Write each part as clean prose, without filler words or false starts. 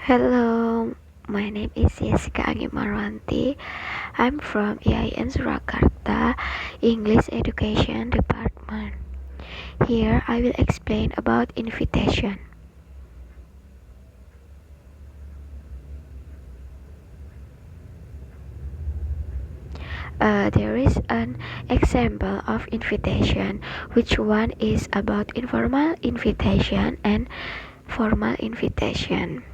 Hello, my name is Jessica Anggi Marwanti. I'm from IAIN Surakarta, English Education Department. Here I will explain about invitation. There is an example of invitation, which one is about informal invitation and formal invitation.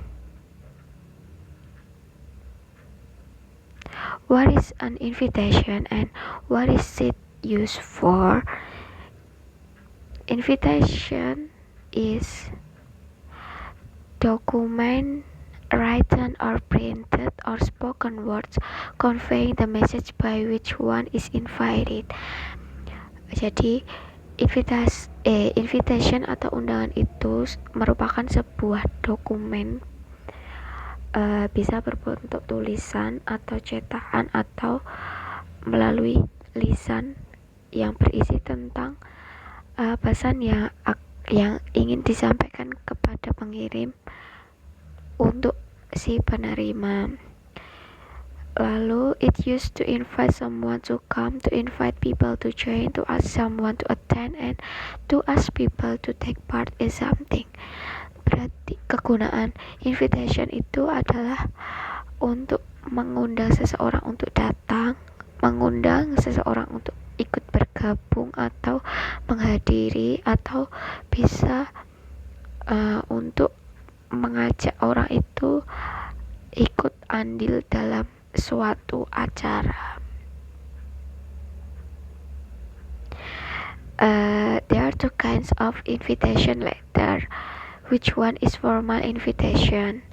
What is an invitation and what is it used for? Invitation is document written or printed or spoken words conveying the message by which one is invited. Jadi invitation atau undangan itu merupakan sebuah dokumen, bisa berbentuk tulisan atau cetakan atau melalui lisan yang berisi tentang pesan yang ingin disampaikan kepada pengirim untuk si penerima. Lalu it used to invite someone to come, to invite people to join, to ask someone to attend, and to ask people to take part in something. Berarti kegunaan invitation itu adalah untuk mengundang seseorang untuk datang, mengundang seseorang untuk ikut bergabung atau menghadiri, atau bisa untuk mengajak orang itu ikut andil dalam suatu acara. There are two kinds of invitation letter. Which one is formal invitation?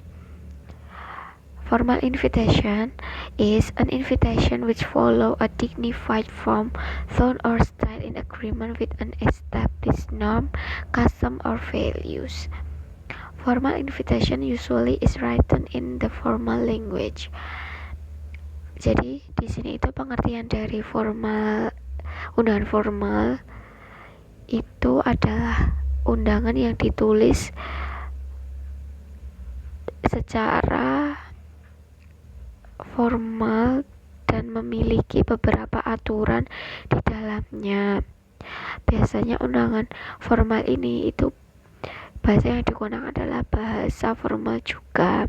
Formal invitation is an invitation which follow a dignified form, tone or style in agreement with an established norm, custom or values. Formal invitation usually is written in the formal language. Jadi di sini itu pengertian dari undangan formal itu adalah undangan yang ditulis secara formal dan memiliki beberapa aturan di dalamnya. Biasanya undangan formal ini itu bahasa yang digunakan adalah bahasa formal juga.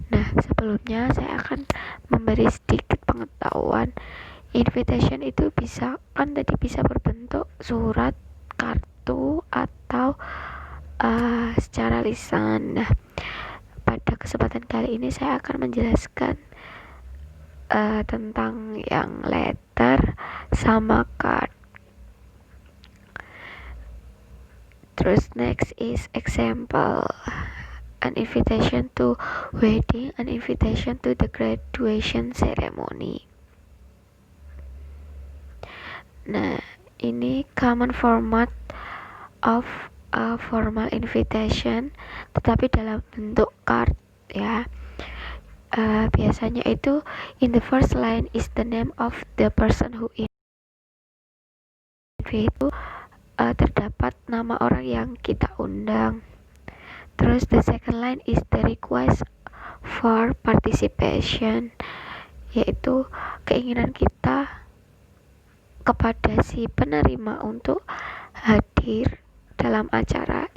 Nah, sebelumnya saya akan memberi sedikit pengetahuan. Invitation itu bisa berbentuk surat, kartu, atau secara lisan. Nah, pada kesempatan kali ini saya akan menjelaskan tentang yang letter sama card. Terus next is example. An invitation to wedding, an invitation to the graduation ceremony. Nah, ini common format of a formal invitation, tetapi dalam bentuk card ya. Biasanya itu in the first line is the name of the person who invite. Itu terdapat nama orang yang kita undang. Terus the second line is the request for participation, yaitu keinginan kita kepada si penerima untuk hadir dalam acara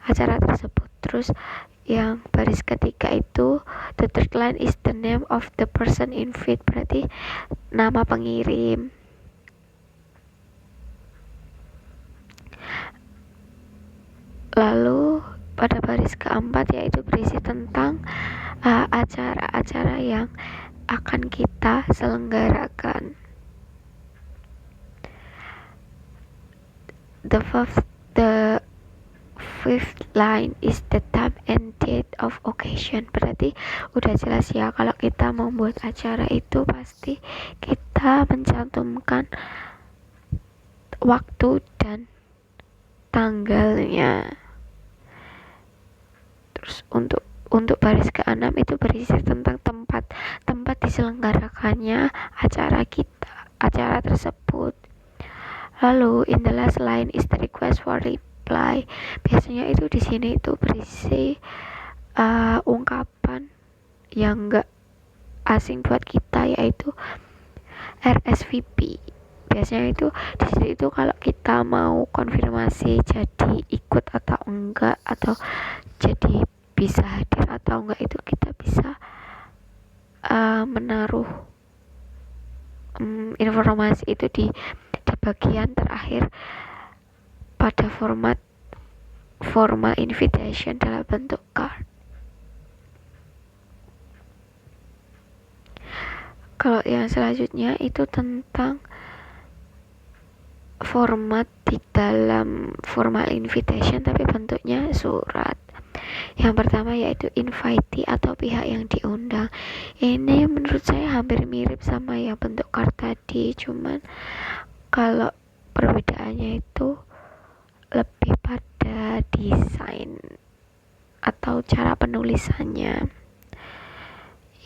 tersebut. Terus yang baris ketiga itu the third line is the name of the person invite, berarti nama pengirim. Lalu pada baris keempat yaitu berisi tentang acara-acara yang akan kita selenggarakan. The fifth line is the time and date of occasion. Berarti udah jelas ya, kalau kita membuat acara itu pasti kita mencantumkan waktu dan tanggalnya. Terus untuk baris ke-6 itu berisi tentang tempat diselenggarakannya acara tersebut. Lalu in the last line is the request for reply. Biasanya itu di sini itu berisi ungkapan yang enggak asing buat kita, yaitu RSVP. Biasanya itu di situ itu kalau kita mau konfirmasi jadi ikut atau enggak, atau jadi bisa hadir atau enggak, itu kita bisa menaruh informasi itu di bagian terakhir pada formal invitation dalam bentuk card. Kalau yang selanjutnya itu tentang format di dalam formal invitation tapi bentuknya surat. Yang pertama yaitu invitee atau pihak yang diundang. Ini menurut saya hampir mirip sama yang bentuk card tadi, cuman kalau perbedaannya itu lebih pada desain atau cara penulisannya.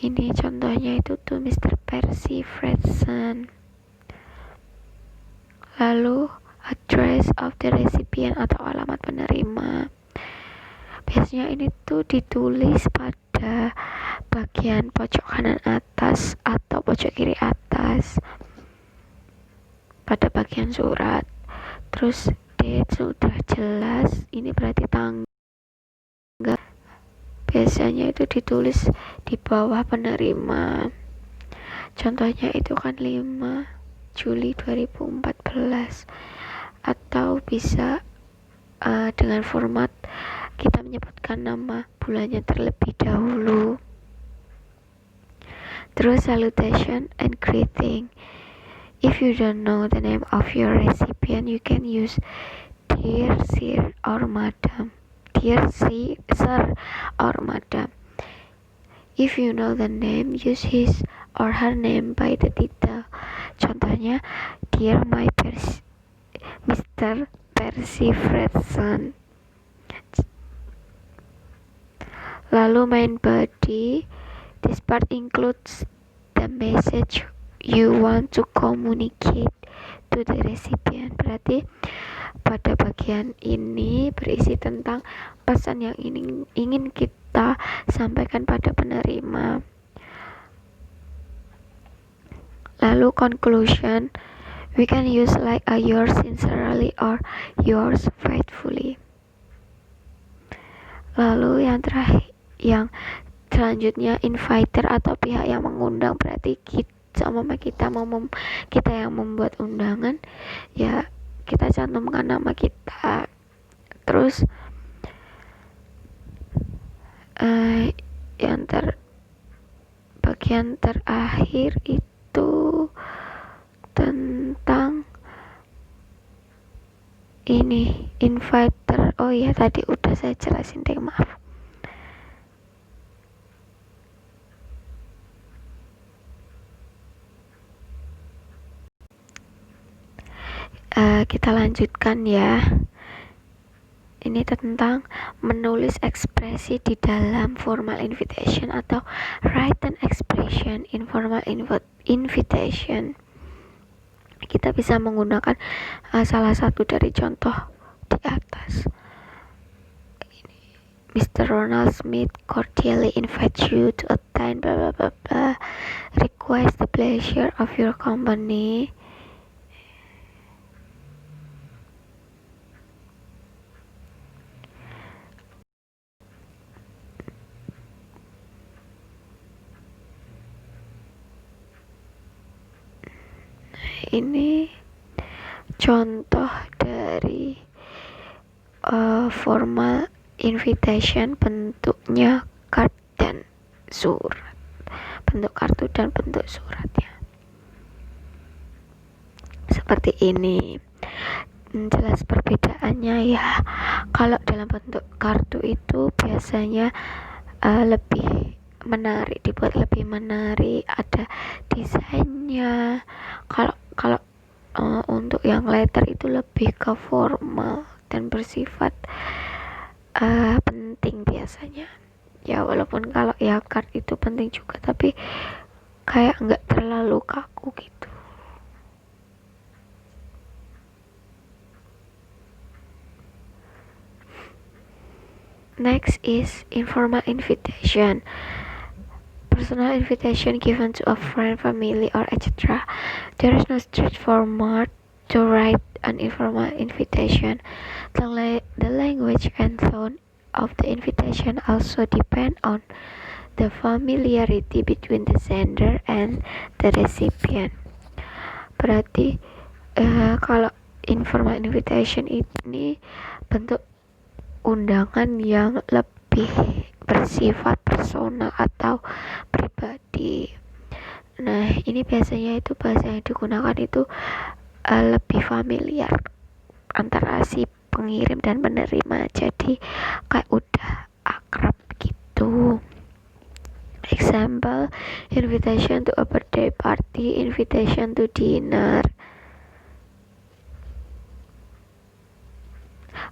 Ini contohnya itu tuh Mr. Percy Fredson. Lalu address of the recipient atau alamat penerima. Biasanya ini tuh ditulis pada bagian pojok kanan atas atau pojok kiri atas pada bagian surat. Terus date sudah jelas, ini berarti tanggal. Biasanya itu ditulis di bawah penerima. Contohnya itu kan 5 Juli 2014. Atau bisa dengan format kita menyebutkan nama bulannya terlebih dahulu. Terus salutation and greeting. If you don't know the name of your recipient, you can use dear sir or madam. Dear sir or madam. If you know the name, use his or her name by the title. Contohnya, Dear my Mr. Percy Fredson. Lalu main body. This part includes the message you want to communicate to the recipient. Berarti pada bagian ini berisi tentang pesan yang ingin kita sampaikan pada penerima. Lalu conclusion, we can use like a yours sincerely or yours faithfully. Lalu yang selanjutnya inviter atau pihak yang mengundang, berarti kita yang membuat undangan, ya kita cantumkan nama kita. Terus bagian terakhir itu tentang ini inviter. Oh iya, tadi udah saya jelasin deh, maaf. Kita lanjutkan ya. Ini tentang menulis ekspresi di dalam formal invitation atau written expression in formal invitation. Kita bisa menggunakan salah satu dari contoh di atas. Mr. Ronald Smith cordially invites you to attend blah blah blah blah. Request the pleasure of your company. Ini contoh dari formal invitation, bentuknya card dan surat, bentuk kartu dan bentuk suratnya seperti ini. Jelas perbedaannya ya. Kalau dalam bentuk kartu itu biasanya lebih menarik, dibuat lebih menarik, ada desainnya. Kalau untuk yang letter itu lebih ke formal dan bersifat penting biasanya. Ya walaupun kalau ya card itu penting juga, tapi kayak nggak terlalu kaku gitu. Next is informal invitation. Personal invitation given to a friend, family, or etc. There is no strict format to write an informal invitation. The language and tone of the invitation also depend on the familiarity between the sender and the recipient. Berarti kalau informal invitation ini bentuk undangan yang lebih bersifat personal atau pribadi. Nah, ini biasanya itu bahasa yang digunakan itu lebih familiar antara si pengirim dan penerima, jadi kayak udah akrab gitu. Example, invitation to a birthday party, invitation to dinner.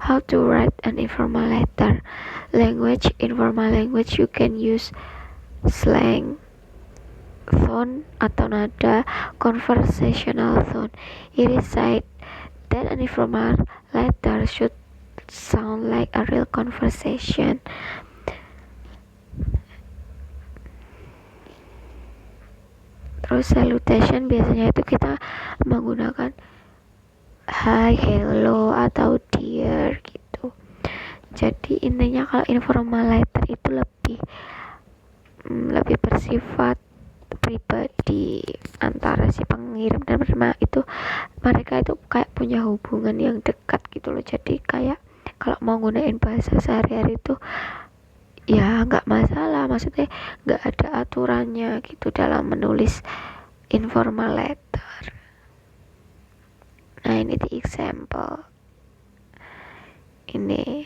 How to write an informal letter. Language, informal language, you can use slang, tone atau nada, conversational tone. It is said that an informal letter should sound like a real conversation. Terus salutation biasanya itu kita menggunakan hi, hello, atau dear gitu. Jadi intinya kalau informal letter itu lebih bersifat pribadi antara si pengirim dan penerima, itu mereka itu kayak punya hubungan yang dekat gitu loh. Jadi kayak kalau mau gunain bahasa sehari-hari itu ya nggak masalah, maksudnya nggak ada aturannya gitu dalam menulis informal letter. Nah, ini di example ini.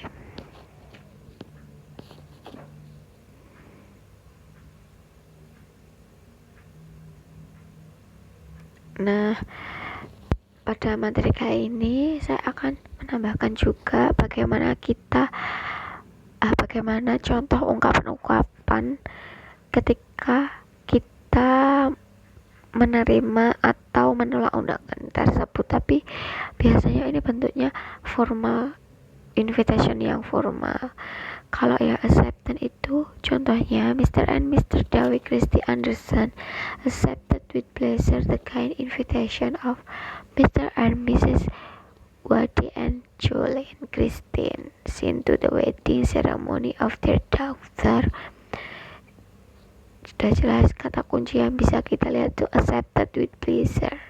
Nah, pada materi kali ini saya akan menambahkan juga bagaimana contoh ungkapan-ungkapan ketika kita menerima atau menolak undangan tersebut, tapi biasanya ini bentuknya formal, invitation yang formal. Kalau yang acceptance itu contohnya Mr. and Mr. Dewi Christie Anderson accepted with pleasure the kind invitation of Mr. and Mrs. Wadi and Jolene Christine into the wedding ceremony of their daughter. Sudah jelas kata kunci yang bisa kita lihat tuh accepted with pleasure.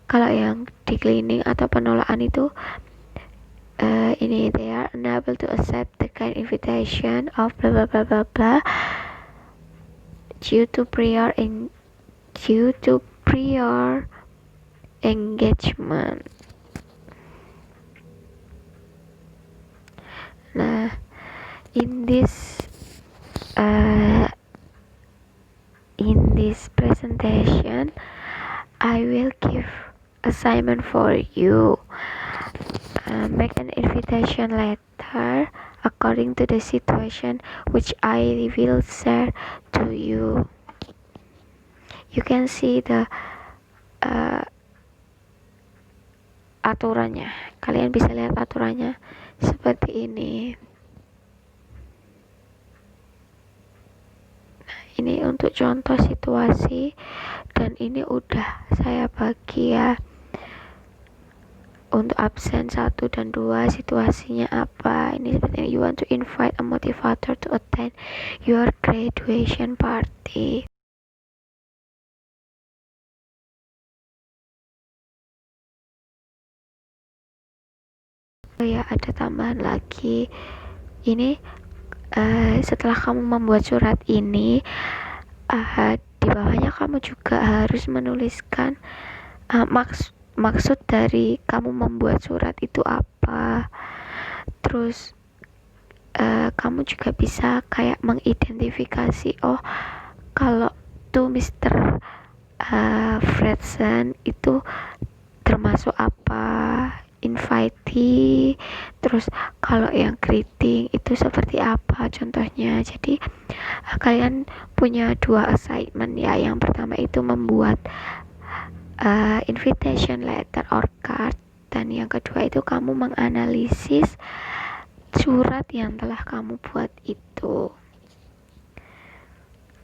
Kalau yang declining atau penolakan itu ini they are unable to accept the kind invitation of blah blah blah blah blah due to prior engagement. Nah, in this presentation I will give assignment for you. Make an invitation letter according to the situation which I will share to you. You can see the aturannya. Kalian bisa lihat aturannya seperti ini. Nah, ini untuk contoh situasi, dan ini udah saya bagi ya. Untuk absen 1 dan 2 situasinya apa? Ini seperti ini. You want to invite a motivator to attend your graduation party. Oh ya, ada tambahan lagi. Ini setelah kamu membuat surat ini, di bawahnya kamu juga harus menuliskan maksud dari kamu membuat surat itu apa. Terus kamu juga bisa kayak mengidentifikasi, oh kalau tuh Mr. Fredson itu termasuk apa, invitee. Terus kalau yang greeting itu seperti apa contohnya. Jadi kalian punya 2 assignment ya. Yang pertama itu membuat invitation letter or card, dan yang kedua itu kamu menganalisis surat yang telah kamu buat itu.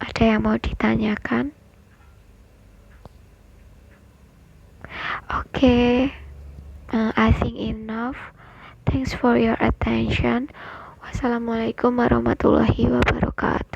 Ada yang mau ditanyakan? Oke, I think enough. Thanks for your attention. Wassalamualaikum warahmatullahi wabarakatuh.